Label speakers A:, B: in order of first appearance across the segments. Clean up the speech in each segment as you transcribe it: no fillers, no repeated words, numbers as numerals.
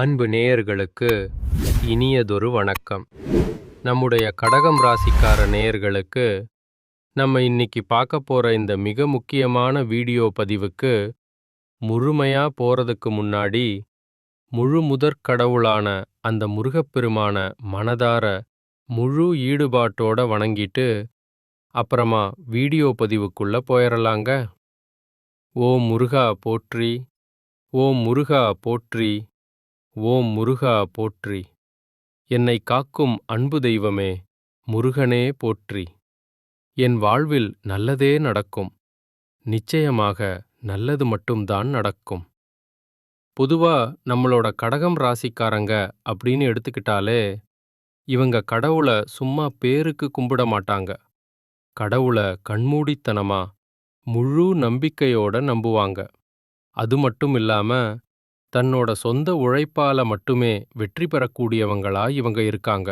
A: அன்பு நேயர்களுக்கு இனியதொரு வணக்கம். நம்முடைய கடகம் ராசிக்கார நேயர்களுக்கு நம்ம இன்னைக்கு பார்க்க போற இந்த மிக முக்கியமான வீடியோ பதிவுக்கு முழுமையா போறதுக்கு முன்னாடி முழு முதற் கடவுளான அந்த முருகப்பெருமான மனதார முழு ஈடுபாட்டோட வணங்கிட்டு அப்புறமா வீடியோ பதிவுக்குள்ள போயிடலாங்க. ஓம் முருகா போற்றி, ஓம் முருகா போற்றி, ஓம் முருகா போற்றி. என்னை காக்கும் அன்பு தெய்வமே, முருகனே போற்றி. என் வாழ்வில் நல்லதே நடக்கும். நிச்சயமாக நல்லது மட்டும்தான் நடக்கும். பொதுவா நம்மளோட கடகம் ராசிக்காரங்க அப்படின்னு எடுத்துக்கிட்டாலே இவங்க கடவுளை சும்மா பேருக்கு கும்பிட மாட்டாங்க. கடவுளை கண்மூடித்தனமா முழு நம்பிக்கையோட நம்புவாங்க. அது மட்டும் இல்லாம தன்னோட சொந்த உழைப்பால மட்டுமே வெற்றி பெறக்கூடியவங்களா இவங்க இருக்காங்க.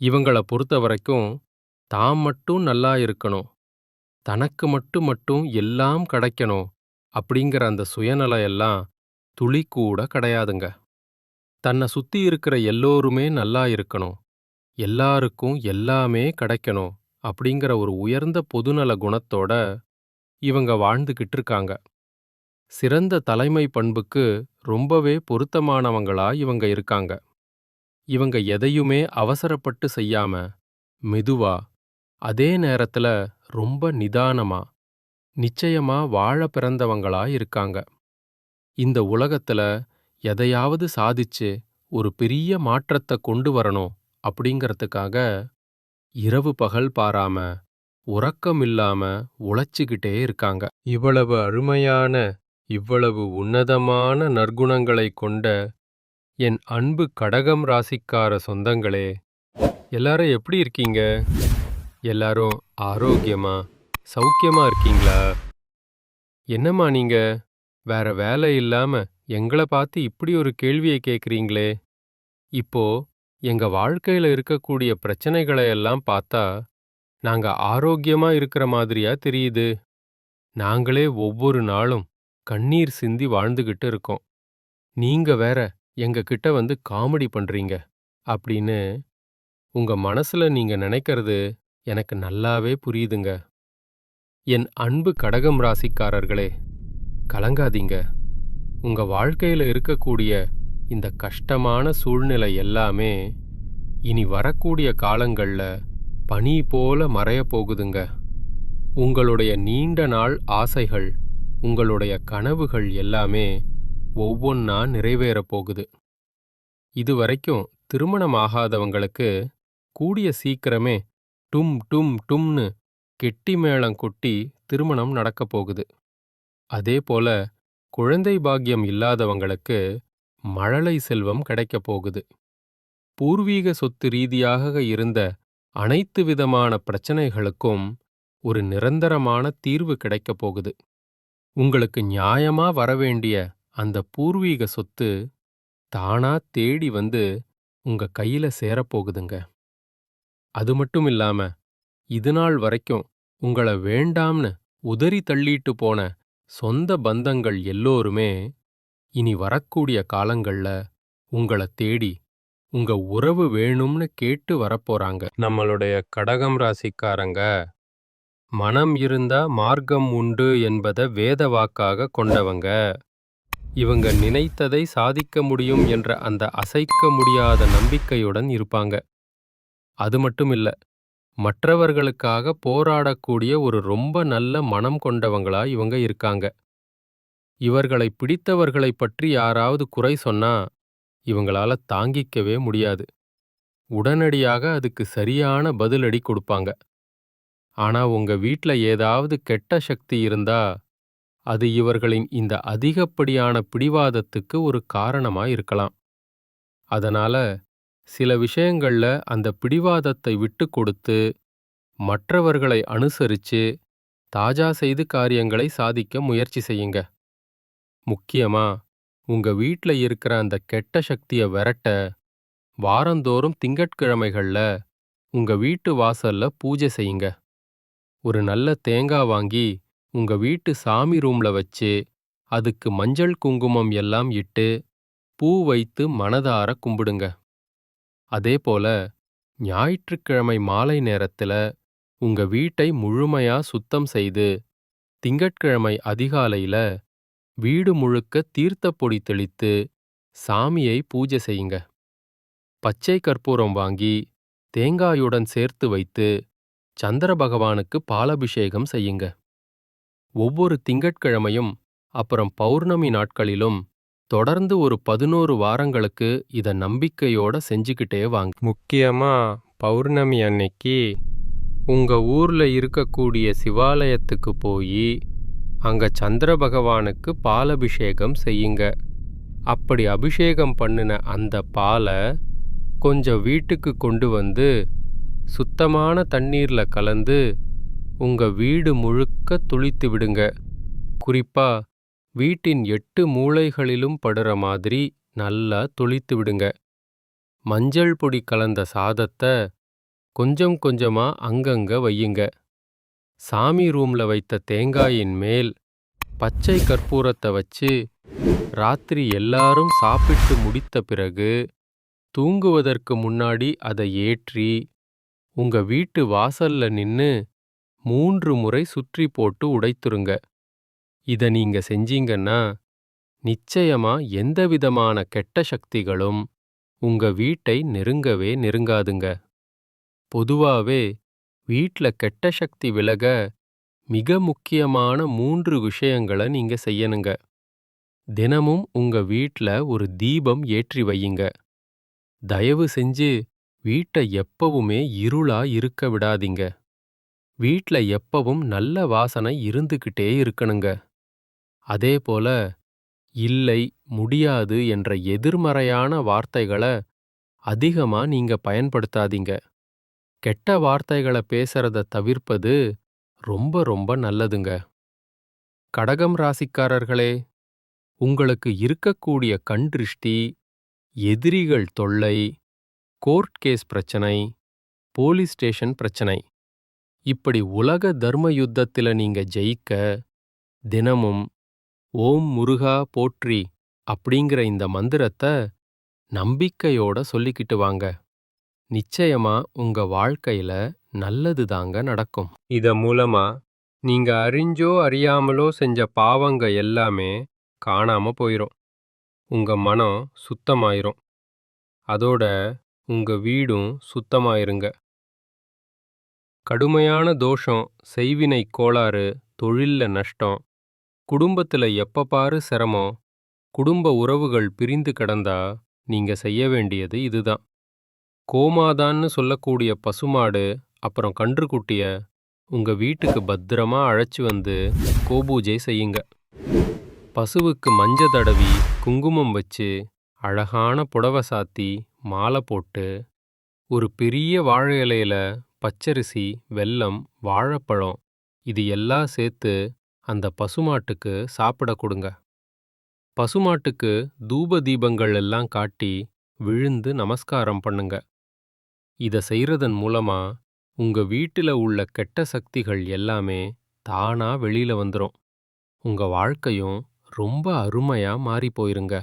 A: இவங்கள பொறுத்த வரைக்கும் தாம் மட்டும் நல்லா இருக்கணும், தனக்கு மட்டும் எல்லாம் கிடைக்கணும் அப்படிங்கிற அந்த சுயநலம் எல்லாம் துளி கூட கிடையாதுங்க. தன்னை சுத்தி இருக்கிற எல்லோருமே நல்லா இருக்கணும், எல்லாருக்கும் எல்லாமே கிடைக்கணும் அப்படிங்கிற ஒரு உயர்ந்த பொதுநல குணத்தோட இவங்க வாழ்ந்துகிட்டு இருக்காங்க. சிறந்த தலைமை பண்புக்கு ரொம்பவே பொருத்தமானவங்களா இவங்க இருக்காங்க. இவங்க எதையுமே அவசரப்பட்டு செய்யாம மெதுவா, அதே நேரத்துல ரொம்ப நிதானமா, நிச்சயமா வாழ பிறந்தவங்களா இருக்காங்க. இந்த உலகத்துல எதையாவது சாதிச்சு ஒரு பெரிய மாற்றத்தை கொண்டு வரணும் அப்படிங்கறதுக்காக இரவு பகல் பாராம உறக்கமில்லாம உழைச்சுக்கிட்டே இருக்காங்க. இவ்வளவு அருமையான, இவ்வளவு உன்னதமான நற்குணங்களை கொண்ட என் அன்பு கடகம் ராசிக்கார சொந்தங்களே, எல்லாரும் எப்படி இருக்கீங்க? எல்லாரும் ஆரோக்கியமா சௌக்கியமா இருக்கீங்களா? என்னம்மா நீங்க வேற வேலை இல்லாம எங்களை பார்த்து இப்படி ஒரு கேள்வியை கேட்குறீங்களே? இப்போ எங்க வாழ்க்கையில இருக்கக்கூடிய பிரச்சனைகளை எல்லாம் பார்த்தா நாங்க ஆரோக்கியமா இருக்கிற மாதிரியா தெரியுது. நாங்களே ஒவ்வொரு நாளும் கண்ணீர் சிந்தி வாழ்ந்துகிட்டு இருக்கோம். நீங்க வேற எங்க கிட்ட வந்து காமெடி பண்றீங்க அப்படின்னு உங்க மனசுல நீங்க நினைக்கிறது எனக்கு நல்லாவே புரியுதுங்க. என் அன்பு கடகம் ராசிக்காரர்களே, கலங்காதீங்க. உங்க வாழ்க்கையில இருக்கக்கூடிய இந்த கஷ்டமான சூழ்நிலை எல்லாமே இனி வரக்கூடிய காலங்கள்ல பனி போல மறைய போகுதுங்க. உங்களுடைய நீண்ட நாள் ஆசைகள், உங்களுடைய கனவுகள் எல்லாமே ஒவ்வொன்னா நிறைவேறப் போகுது. இதுவரைக்கும் திருமணம் ஆகாதவங்களுக்கு கூடிய சீக்கிரமே டும் டும் டும்னு கெட்டி மேளம் கொட்டி திருமணம் நடக்கப் போகுது. அதே போல குழந்தை பாக்கியம் இல்லாதவங்களுக்கு மழலை செல்வம் கிடைக்கப் போகுது. பூர்வீக சொத்து ரீதியாக இருந்த அனைத்து விதமான பிரச்சனைகளுக்கும் ஒரு நிரந்தரமான தீர்வு கிடைக்கப் போகுது. உங்களுக்கு நியாயமா வரவேண்டிய அந்த பூர்வீக சொத்து தானா தேடி வந்து உங்க கையில சேரப்போகுதுங்க. அது மட்டும் இல்லாம இதுநாள் வரைக்கும் உங்கள வேண்டாம்னு உதறி தள்ளிட்டு போன சொந்த பந்தங்கள் எல்லோருமே இனி வரக்கூடிய காலங்கள்ல உங்கள தேடி உங்க உறவு வேணும்னு கேட்டு வரப்போறாங்க. நம்மளுடைய கடகம் ராசிக்காரங்க மனம் இருந்தா மார்க்கம் உண்டு என்பதை வேத வாக்காக கொண்டவங்க. இவங்க நினைத்ததை சாதிக்க முடியும் என்ற அந்த அசைக்க முடியாத நம்பிக்கையுடன் இருப்பாங்க. அது மட்டும் இல்ல, மற்றவர்களுக்காக போராடக்கூடிய ஒரு ரொம்ப நல்ல மனம் கொண்டவங்களா இவங்க இருக்காங்க. இவர்களை பிடித்தவர்களை பற்றி யாராவது குறை சொன்னா இவங்களால தாங்கிக்கவே முடியாது. உடனடியாக அதுக்கு சரியான பதிலடி கொடுப்பாங்க. ஆனா உங்க வீட்ல ஏதாவது கெட்ட சக்தி இருந்தா அது இவர்களின் இந்த அதிகப்படியான பிடிவாதத்துக்கு ஒரு காரணமா இருக்கலாம். அதனால சில விஷயங்கள்ல அந்த பிடிவாதத்தை விட்டு கொடுத்து மற்றவர்களை அனுசரிச்சு தாஜா செய்து காரியங்களை சாதிக்க முயற்சி செய்யுங்க. முக்கியமா உங்க வீட்ல இருக்கிற அந்த கெட்ட சக்தியை விரட்ட வாரந்தோறும் திங்கட்கிழமைகள்ல உங்க வீட்டு வாசல்ல பூஜை செய்யுங்க. ஒரு நல்ல தேங்காய் வாங்கி உங்க வீட்டு சாமி ரூம்ல வச்சு அதுக்கு மஞ்சள் குங்குமம் எல்லாம் இட்டு பூ வைத்து மனதார கும்பிடுங்க. அதேபோல ஞாயிற்றுக்கிழமை மாலை நேரத்துல உங்க வீட்டை முழுமையா சுத்தம் செய்து, திங்கட்கிழமை அதிகாலையில வீடு முழுக்க தீர்த்தப் பொடி தெளித்து சாமியை பூஜை செய்யுங்க. பச்சை கற்பூரம் வாங்கி தேங்காயுடன் சேர்த்து வைத்து சந்திர பகவானுக்கு பாலபிஷேகம் செய்யுங்க. ஒவ்வொரு திங்கட்கிழமையும் அப்புறம் பௌர்ணமி நாட்களிலும் தொடர்ந்து ஒரு 11 வாரங்களுக்கு இத நம்பிக்கையோட செஞ்சுக்கிட்டே வாங்க. முக்கியமா பௌர்ணமி அன்னைக்கு உங்க ஊர்ல இருக்கக்கூடிய சிவாலயத்துக்கு போய் அங்க சந்திர பகவானுக்கு பாலபிஷேகம் செய்யுங்க. அப்படி அபிஷேகம் பண்ணின அந்த பாலை கொஞ்சம் வீட்டுக்கு கொண்டு வந்து சுத்தமான தண்ணீர்ல கலந்து உங்க வீடு முழுக்க துளித்து விடுங்க. குறிப்பா வீட்டின் 8 மூலைகளிலும் படுற மாதிரி நல்லா துளித்து விடுங்க. மஞ்சள் பொடி கலந்த சாதத்தை கொஞ்சம் கொஞ்சமா அங்கங்க வையுங்க. சாமி ரூம்ல வைத்த தேங்காயின் மேல் பச்சை கற்பூரத்தை வச்சு ராத்திரி எல்லாரும் சாப்பிட்டு முடித்த பிறகு தூங்குவதற்கு முன்னாடி அதை ஏற்றி உங்க வீட்டு வாசல்ல நின்னு 3 முறை சுற்றி போட்டு உடைத்துருங்க. இத நீங்க செஞ்சீங்கன்னா நிச்சயமா எந்தவிதமான கெட்ட சக்திகளும் உங்க வீட்டை நெருங்கவே நெருங்காதுங்க. பொதுவாவே வீட்ல கெட்ட சக்தி விலக மிக முக்கியமான 3 விஷயங்களை நீங்க செய்யணுங்க. தினமும் உங்க வீட்ல ஒரு தீபம் ஏற்றி வையுங்க. தயவு செஞ்சு வீட்டை எப்பவுமே இருளா இருக்க விடாதீங்க. வீட்ல எப்பவும் நல்ல வாசனை இருந்துகிட்டே இருக்கணுங்க. அதேபோல இல்லை, முடியாது என்ற எதிர்மறையான வார்த்தைகளை அதிகமா நீங்க பயன்படுத்தாதீங்க. கெட்ட வார்த்தைகளை பேசுறத தவிர்ப்பது ரொம்ப ரொம்ப நல்லதுங்க. கடகம் ராசிக்காரர்களே, உங்களுக்கு இருக்கக்கூடிய கண் திருஷ்டி, எதிரிகள் தொல்லை, கோர்ட் கேஸ் பிரச்சனை, போலீஸ் ஸ்டேஷன் பிரச்சனை, இப்படி உலக தர்ம யுத்தத்தில நீங்க ஜெயிக்க தினமும் ஓம் முருகா போற்றி அப்படிங்கிற இந்த மந்திரத்தை நம்பிக்கையோட சொல்லிக்கிட்டு வாங்க. நிச்சயமா உங்க வாழ்க்கையில நல்லது தாங்க நடக்கும். இத மூலமா நீங்க அறிஞ்சோ அறியாமலோ செஞ்ச பாவங்க எல்லாமே காணாம போயிரும். உங்க மனம் சுத்தமாயிரும். அதோட உங்க வீடும் சுத்தமாயிருங்க. கடுமையான தோஷம், செய்வினை கோளாறு, தொழில்ல நஷ்டம், குடும்பத்துல எப்ப பாரு சிரமம், குடும்ப உறவுகள் பிரிந்து கிடந்தா நீங்க செய்ய வேண்டியது இதுதான். கோமாதான்னு சொல்லக்கூடிய பசுமாடு அப்புறம் கன்றுக்குட்டிய உங்க வீட்டுக்கு பத்திரமா அழைச்சு வந்து கோபூஜை செய்யுங்க. பசுவுக்கு மஞ்ச தடவி குங்குமம் வச்சு அழகான புடவை சாத்தி மாலை போட்டு ஒரு பெரிய வாழை இலையில பச்சரிசி, வெல்லம், வாழைப்பழம் இது எல்லாம் சேர்த்து அந்த பசுமாட்டுக்கு சாப்பிட கொடுங்க. பசுமாட்டுக்கு தூப தீபங்கள் எல்லாம் காட்டி விழுந்து நமஸ்காரம் பண்ணுங்க. இத செய்யறதன் மூலமா உங்க வீட்டில உள்ள கெட்ட சக்திகள் எல்லாமே தானா வெளியில வந்துரும். உங்க வாழ்க்கையும் ரொம்ப அருமையா மாறி போயிருங்க.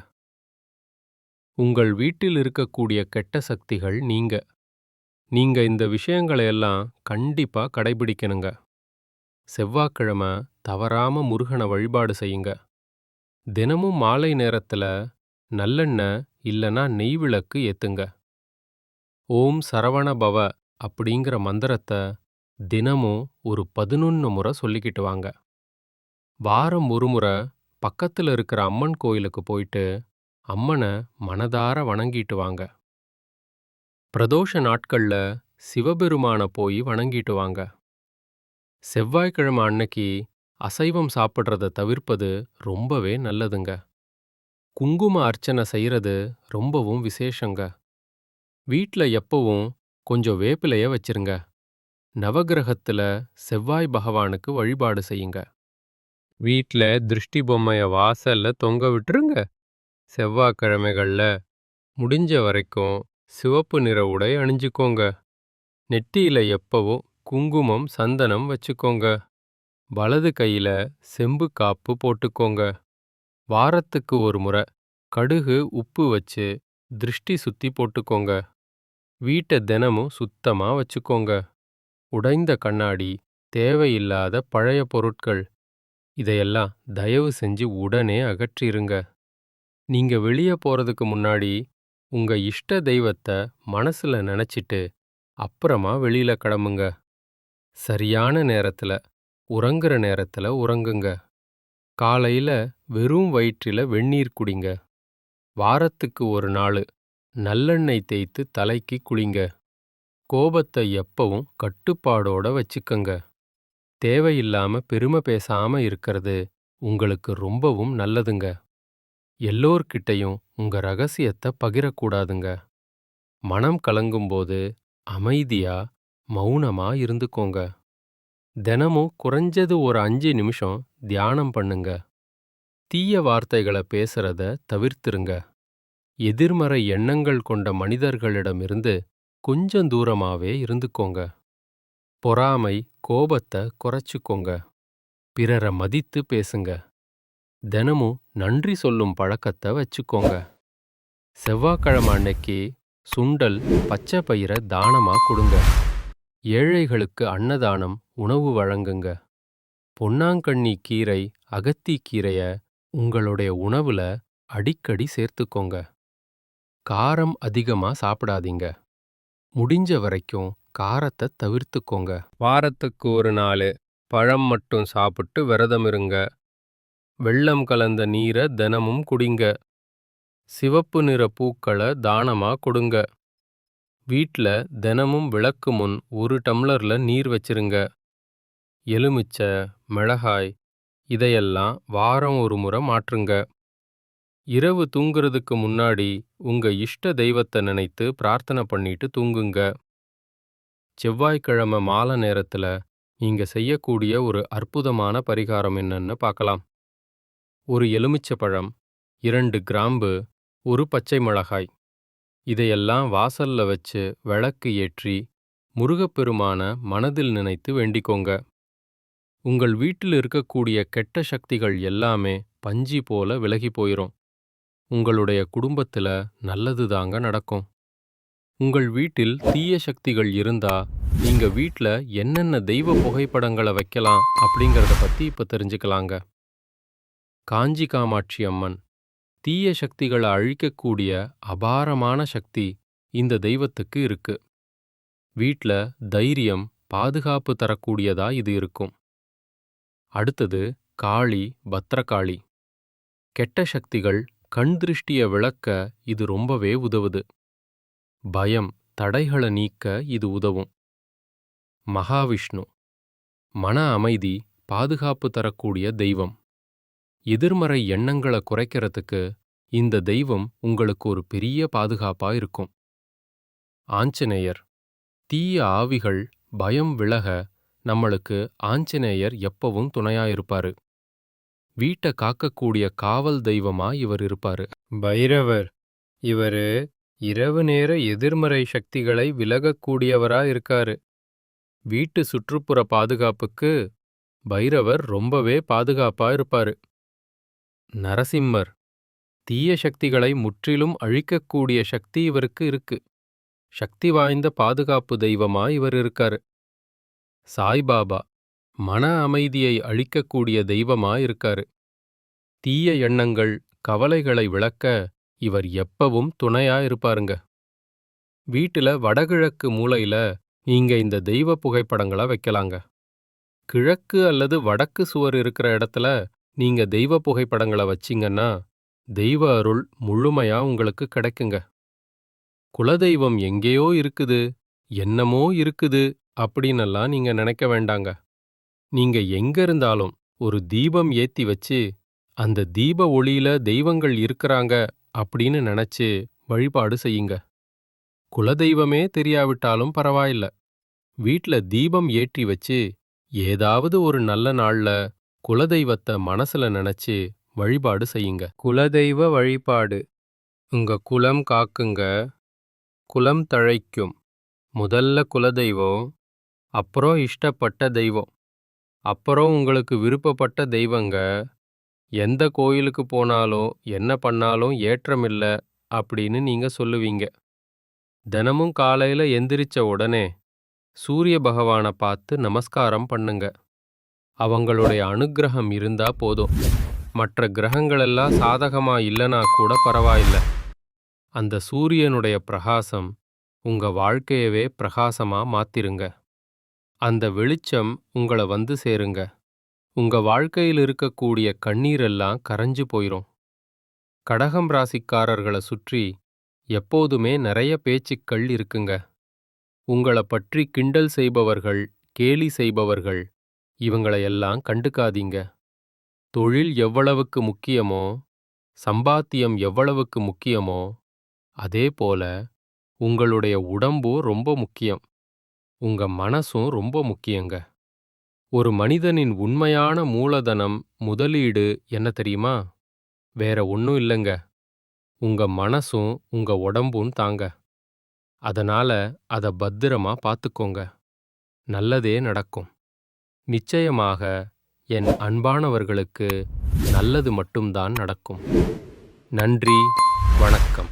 A: உங்கள் வீட்டில் இருக்கக்கூடிய கெட்ட சக்திகள் நீங்க. நீங்க இந்த விஷயங்களை எல்லாம் கண்டிப்பா கடைபிடிக்கணுங்க. செவ்வாய்க்கிழமை தவறாம முருகனை வழிபாடு செய்யுங்க. தினமும் மாலை நேரத்துல நல்லெண்ணெய் இல்லனா நெய் விளக்கு ஏத்துங்க. ஓம் சரவண பவ அப்படிங்கிற மந்திரத்தை தினமும் ஒரு 11 முறை சொல்லிக்கிட்டு வாங்க. வாரம் ஒரு முறை பக்கத்துல இருக்கிற அம்மன் கோயிலுக்கு போயிட்டு அம்மனை மனதார வணங்கிட்டு வாங்க. பிரதோஷ நாட்கள்ல சிவபெருமான போய் வணங்கிட்டு வாங்க. செவ்வாய்க்கிழமை அன்னைக்கு அசைவம் சாப்பிட்றத தவிர்ப்பது ரொம்பவே நல்லதுங்க. குங்கும அர்ச்சனை செய்யறது ரொம்பவும் விசேஷங்க. வீட்ல எப்பவும் கொஞ்சம் வேப்பிலைய வச்சிருங்க. நவகிரகத்துல செவ்வாய் பகவானுக்கு வழிபாடு செய்யுங்க. வீட்ல திருஷ்டி பொம்மைய வாசல்ல தொங்க விட்டுருங்க. செவ்வாய்க்கிழமைகள்ல முடிஞ்ச வரைக்கும் சிவப்பு நிற உடை அணிஞ்சுக்கோங்க. நெத்தியில எப்பவும் குங்குமம், சந்தனம் வச்சுக்கோங்க. வலது கையில செம்பு காப்பு போட்டுக்கோங்க. வாரத்துக்கு ஒரு முறை கடுகு, உப்பு வச்சு திருஷ்டி சுத்தி போட்டுக்கோங்க. வீட்டை தினமும் சுத்தமா வச்சுக்கோங்க. உடைந்த கண்ணாடி, தேவையில்லாத பழைய பொருட்கள் இதையெல்லாம் தயவு செஞ்சு உடனே அகற்றிருங்க. நீங்க வெளியே போறதுக்கு முன்னாடி உங்க இஷ்ட தெய்வத்தை மனசுல நினைச்சிட்டு அப்புறமா வெளியில கிளம்புங்க. சரியான நேரத்துல, உறங்குற நேரத்துல உறங்குங்க. காலையில வெறும் வயிற்றில வெந்நீர் குடிங்க. வாரத்துக்கு ஒரு நாள் நல்லெண்ணெய் தேய்த்து தலைக்கு குளிங்க. கோபத்தை எப்பவும் கட்டுப்பாடோட வச்சுக்கங்க. தேவையில்லாம பெருமை பேசாம இருக்கிறது உங்களுக்கு ரொம்பவும் நல்லதுங்க. எல்லோர்கிட்டையும் உங்க ரகசியத்தை பகிரக்கூடாதுங்க. மனம் கலங்கும்போது அமைதியா, மௌனமா இருந்துக்கோங்க. தினமும் குறைஞ்சது ஒரு 5 நிமிஷம் தியானம் பண்ணுங்க. தீய வார்த்தைகளை பேசுறத தவிர்த்திருங்க. எதிர்மறை எண்ணங்கள் கொண்ட மனிதர்களிடமிருந்து கொஞ்சம் தூரமாவே இருந்துக்கோங்க. பொறாமை, கோபத்தை குறைச்சுக்கோங்க. பிறரை மதித்து பேசுங்க. தினமும் நன்றி சொல்லும் பழக்கத்தை வச்சுக்கோங்க. செவ்வாய்க்கிழமை அன்னைக்கு சுண்டல், பச்சை பயிரை தானமா கொடுங்க. ஏழைகளுக்கு அன்னதானம், உணவு வழங்குங்க. பொன்னாங்கண்ணி கீரை, அகத்தி கீரைய உங்களுடைய உணவுல அடிக்கடி சேர்த்துக்கோங்க. காரம் அதிகமா சாப்பிடாதீங்க. முடிஞ்ச வரைக்கும் காரத்தை தவிர்த்துக்கோங்க. வாரத்துக்கு ஒரு நாள் பழம் மட்டும் சாப்பிட்டு விரதம் இருங்க. வெல்லம் கலந்த நீரை தினமும் குடிங்க. சிவப்பு நிற பூக்களை தானமா கொடுங்க. வீட்ல தினமும் விளக்கு முன் 1 டம்ளர்ல நீர் வச்சிருங்க. எலுமிச்சை, மிளகாய் இதையெல்லாம் வாரம் ஒரு முறை மாற்றுங்க. இரவு தூங்குறதுக்கு முன்னாடி உங்க இஷ்ட தெய்வத்தை நினைத்து பிரார்த்தனை பண்ணிட்டு தூங்குங்க. செவ்வாய்க்கிழமை மாலை நேரத்துல நீங்க செய்யக்கூடிய ஒரு அற்புதமான பரிகாரம் என்னன்னு பார்க்கலாம். ஒரு எலுமிச்சை பழம், 2 கிராம்பு, 1 பச்சை மிளகாய் இதையெல்லாம் வாசல்ல வச்சு விளக்கு ஏற்றி முருகப்பெருமான மனதில் நினைத்து வேண்டிக்கோங்க. உங்கள் வீட்டில் இருக்கக்கூடிய கெட்ட சக்திகள் எல்லாமே பஞ்சு போல விலகி போயிரும். உங்களுடைய குடும்பத்துல நல்லது தாங்க நடக்கும். உங்கள் வீட்டில் தீய சக்திகள் இருந்தா நீங்க வீட்ல என்னென்ன தெய்வ புகைப்படங்களை வைக்கலாம் அப்படிங்கறத பத்தி இப்ப தெரிஞ்சுக்கலாங்க. காஞ்சி காமாட்சி அம்மன் தீய சக்திகளை அழிக்கக்கூடிய அபாரமான சக்தி இந்த தெய்வத்துக்கு இருக்கு. வீட்ல தைரியம், பாதுகாப்பு தரக்கூடியதா இது இருக்கும். அடுத்தது காளி, பத்ரகாளி. கெட்ட சக்திகள், கண் திருஷ்டிய விளக்க இது ரொம்பவே உதவுது. பயம், தடைகளை நீக்க இது உதவும். மகாவிஷ்ணு, மன அமைதி, பாதுகாப்பு தரக்கூடிய தெய்வம். எதிர்மறை எண்ணங்களை குறைக்கிறதுக்கு இந்த தெய்வம் உங்களுக்கு ஒரு பெரிய பாதுகாப்பா இருக்கும். ஆஞ்சநேயர், தீய ஆவிகள், பயம் விலக நம்மளுக்கு ஆஞ்சநேயர் எப்பவும் துணையா இருப்பாரு. வீட்டை காக்கக்கூடிய காவல் தெய்வமா இவர் இருப்பாரு. பைரவர், இவரு இரவு நேர எதிர்மறை சக்திகளை விலகக்கூடியவரா இருக்காரு. வீட்டு சுற்றுப்புற பாதுகாப்புக்கு பைரவர் ரொம்பவே பாதுகாப்பா இருப்பாரு. நரசிம்மர், தீய சக்திகளை முற்றிலும் அழிக்கக்கூடிய சக்தி இவருக்கு இருக்கு. சக்தி வாய்ந்த பாதுகாப்பு தெய்வமா இவர் இருக்காரு. சாய்பாபா, மன அமைதியை அளிக்கக்கூடிய தெய்வமா இருக்காரு. தீய எண்ணங்கள், கவலைகளை விளக்க இவர் எப்பவும் துணையா இருப்பாருங்க. வீட்டுல வடகிழக்கு மூலையில நீங்க இந்த தெய்வ புகைப்படங்களை வைக்கலாங்க. கிழக்கு அல்லது வடக்கு சுவர் இருக்கிற இடத்துல நீங்க தெய்வ புகைப்படங்களை வச்சீங்கன்னா தெய்வ அருள் முழுமையா உங்களுக்கு கிடைக்குங்க. குலதெய்வம் எங்கேயோ இருக்குது, என்னமோ இருக்குது அப்படின்னெல்லாம் நீங்க நினைக்க வேண்டாங்க. நீங்க எங்க இருந்தாலும் ஒரு தீபம் ஏத்தி வச்சு அந்த தீப ஒளியில தெய்வங்கள் இருக்கிறாங்க அப்படின்னு நினைச்சு வழிபாடு செய்யுங்க. குலதெய்வமே தெரியாவிட்டாலும் பரவாயில்ல. வீட்ல தீபம் ஏற்றி வச்சு ஏதாவது ஒரு நல்ல நாள்ல குலதெய்வத்தை மனசுல நினைச்சு வழிபாடு செய்யுங்க. குலதெய்வ வழிபாடு. உங்க குலம் காக்குங்க, குலம் தழைக்கும். முதல்ல குலதெய்வம், அப்புறம் இஷ்டப்பட்ட தெய்வம், அப்புறம் உங்களுக்கு விருப்பப்பட்ட தெய்வங்க, எந்த கோயிலுக்கு போனாலும் என்ன பண்ணாலும் ஏற்றமில்ல அப்படின்னு நீங்க சொல்லுவீங்க. தினமும் காலையில எந்திரிச்ச உடனே சூரிய பகவான பார்த்து நமஸ்காரம் பண்ணுங்க. அவங்களுடைய அனுக்கிரகம் இருந்தா போதும். மற்ற கிரகங்களெல்லாம் சாதகமா இல்லனா கூட பரவாயில்ல. அந்த சூரியனுடைய பிரகாசம் உங்க வாழ்க்கையவே பிரகாசமா மாத்திருங்க. அந்த வெளிச்சம் உங்கள வந்து சேருங்க. உங்க வாழ்க்கையில் இருக்கக்கூடிய கண்ணீரெல்லாம் கரைஞ்சு போயிரும். கடகம் ராசிக்காரர்களை சுற்றி எப்போதுமே நிறைய பேச்சுக்கள் இருக்குங்க. உங்களை பற்றி கிண்டல் செய்பவர்கள், கேலி செய்பவர்கள், இவங்களையெல்லாம் கண்டுக்காதீங்க. தொழில் எவ்வளவுக்கு முக்கியமோ, சம்பாத்தியம் எவ்வளவுக்கு முக்கியமோ, அதே போல உங்களுடைய உடம்பும் ரொம்ப முக்கியம். உங்க மனசும் ரொம்ப முக்கியங்க. ஒரு மனிதனின் உண்மையான மூலதனம், முதலீடு என்ன தெரியுமா? வேற ஒண்ணும் இல்லைங்க. உங்க மனசும் உங்க உடம்பும் தாங்க. அதனால அத பத்திரமா பார்த்துக்கோங்க. நல்லதே நடக்கும். நிச்சயமாக என் அன்பானவர்களுக்கு நல்லது மட்டும்தான் நடக்கும். நன்றி, வணக்கம்.